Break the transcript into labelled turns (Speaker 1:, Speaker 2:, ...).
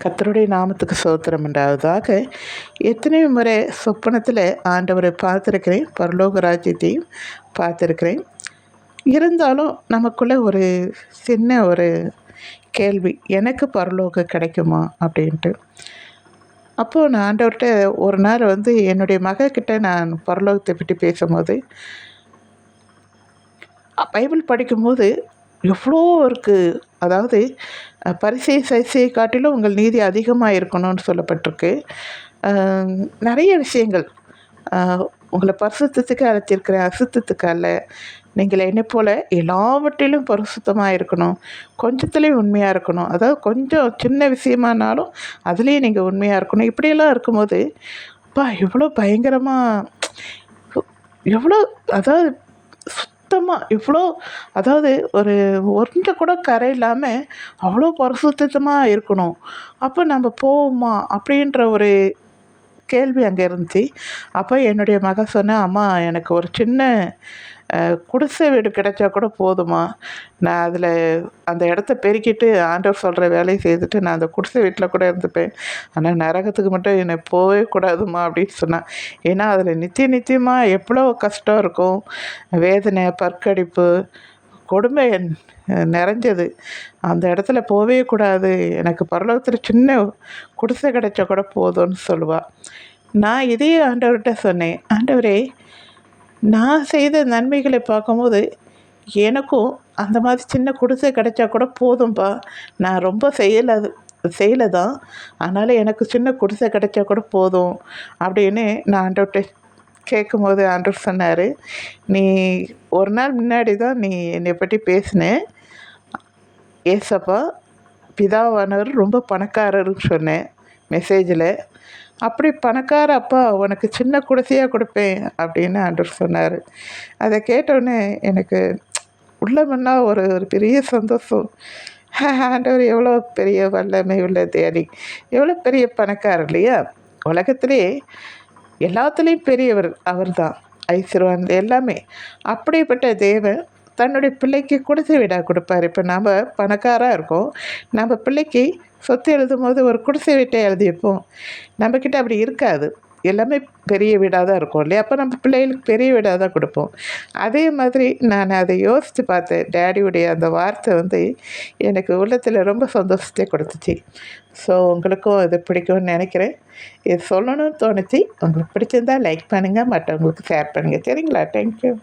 Speaker 1: கர்த்தருடைய நாமத்துக்கு ஸ்தோத்திரம் உண்டாவதாக. எத்தனையோ முறை சொப்பனத்தில் ஆண்டவரை பார்த்துருக்கிறேன், பரலோக ராஜ்யத்தையும் பார்த்துருக்கிறேன். இருந்தாலும் நமக்குள்ளே ஒரு சின்ன ஒரு கேள்வி, எனக்கு பரலோகம் கிடைக்குமா அப்படின்ட்டு. அப்போது நான் ஆண்டவர்கிட்ட ஒரு நாள் என்னுடைய மகக்கிட்ட நான் பரலோகத்தை பற்றி பேசும்போது, பைபிள் படிக்கும்போது எவ்வளோ இருக்குது. அதாவது பரிசேய சரிசேயை காட்டிலும் உங்கள் நீதி அதிகமாக இருக்கணும்னு சொல்லப்பட்டிருக்கு. நிறைய விஷயங்கள், உங்களை பரிசுத்தத்துக்கு அழைச்சிருக்கிறேன், அசுத்தத்துக்கு அல்ல. நீங்கள் என்னைப் போல எல்லாவற்றிலும் பரிசுத்தமாக இருக்கணும், கொஞ்சத்துலேயும் உண்மையாக இருக்கணும். அதாவது கொஞ்சம் சின்ன விஷயமானாலும் அதுலேயும் நீங்கள் உண்மையாக இருக்கணும். இப்படியெல்லாம் இருக்கும்போது அப்பா எவ்வளோ பயங்கரமாக, எவ்வளோ, அதாவது சுத்தமாக இவ்வளோ, அதாவது கொஞ்சம் கூட கரை இல்லாமல் அவ்வளோ பரிசுத்தமாக இருக்கணும். அப்போ நம்ம போவோமா அப்படின்ற ஒரு கேள்வி அங்கே இருந்துச்சு. அப்போ என்னுடைய மகன் சொன்னேன், அம்மா எனக்கு ஒரு சின்ன குடிசை வீடு கிடைச்சா கூட போதுமா, நான் அதில் அந்த இடத்த பெருக்கிட்டு ஆண்டவர் சொல்கிற வேலையை செய்துட்டு நான் அந்த குடிசை வீட்டில் கூட இருந்துப்பேன். ஆனால் நரகத்துக்கு மட்டும் என்னை போகவே கூடாதுமா அப்படின்னு சொன்னான். ஏன்னா அதில் நிச்சயமாக எவ்வளோ கஷ்டம் இருக்கும், வேதனை, பற்கடிப்பு, கொடுமை நிறைஞ்சது. அந்த இடத்துல போகவே கூடாது, எனக்கு பரலோகத்தில் சின்ன குடிசை கிடைச்சா கூட போதும்னு சொல்லுவாள். நான் இதையே ஆண்டவர்கிட்ட சொன்னேன், ஆண்டவரே நான் செய்த நன்மைகளை பார்க்கும்போது எனக்கும் அந்த மாதிரி சின்ன குடிசை கிடைச்சா கூட போதும்பா, நான் ரொம்ப செய்யலை தான், அதனால் எனக்கு சின்ன குடிசை கிடைச்சா கூட போதும் அப்படின்னு நான் ஆண்டவர்கிட்ட கேட்கும்போது ஆண்டவர் சொன்னார், நீ ஒரு நாள் முன்னாடி தான் நீ என்னை பற்றி பேசினேன், ஏசப்பா பிதாவானவர் ரொம்ப பணக்காரர்னு சொன்னேன் மெசேஜில். அப்படி பணக்கார அப்பா உனக்கு சின்ன குடிசையாக கொடுப்பேன் அப்படின்னு ஆண்டவர் சொன்னார். அதை கேட்டோடனே எனக்கு உள்ளமென்னா ஒரு ஒரு பெரிய சந்தோஷம். ஆண்டவர் எவ்வளோ பெரிய வல்லமை உள்ள தேடி, எவ்வளோ பெரிய பணக்காரர் இல்லையா. உலகத்திலே எல்லாத்துலேயும் பெரியவர் அவர் தான், ஐஸ்வர்வான் எல்லாமே. அப்படிப்பட்ட தேவன் தன்னுடைய பிள்ளைக்கு குடிசை வீடாக கொடுப்பார். இப்போ நாம் பணக்காராக இருக்கோம், நம்ம பிள்ளைக்கு சொத்து எழுதும் போது ஒரு குடிசை வீட்டை எழுதியிருப்போம். நம்மக்கிட்ட அப்படி இருக்காது, எல்லாமே பெரிய வீடாக தான் இருக்கும் இல்லையா. அப்போ நம்ம பிள்ளைகளுக்கு பெரிய வீடாக தான் கொடுப்போம். அதே மாதிரி நான் அதை யோசித்து பார்த்தேன். டேடியுடைய அந்த வார்த்தை எனக்கு உள்ளத்தில் ரொம்ப சந்தோஷத்தை கொடுத்துச்சு. ஸோ உங்களுக்கும் இது பிடிக்கும்னு நினைக்கிறேன். இது சொல்லணும்னு தோணுச்சு. உங்களுக்கு பிடிச்சிருந்தால் லைக் பண்ணுங்கள், மற்றவங்களுக்கு ஷேர் பண்ணுங்கள். சரிங்களா? தேங்க்யூ.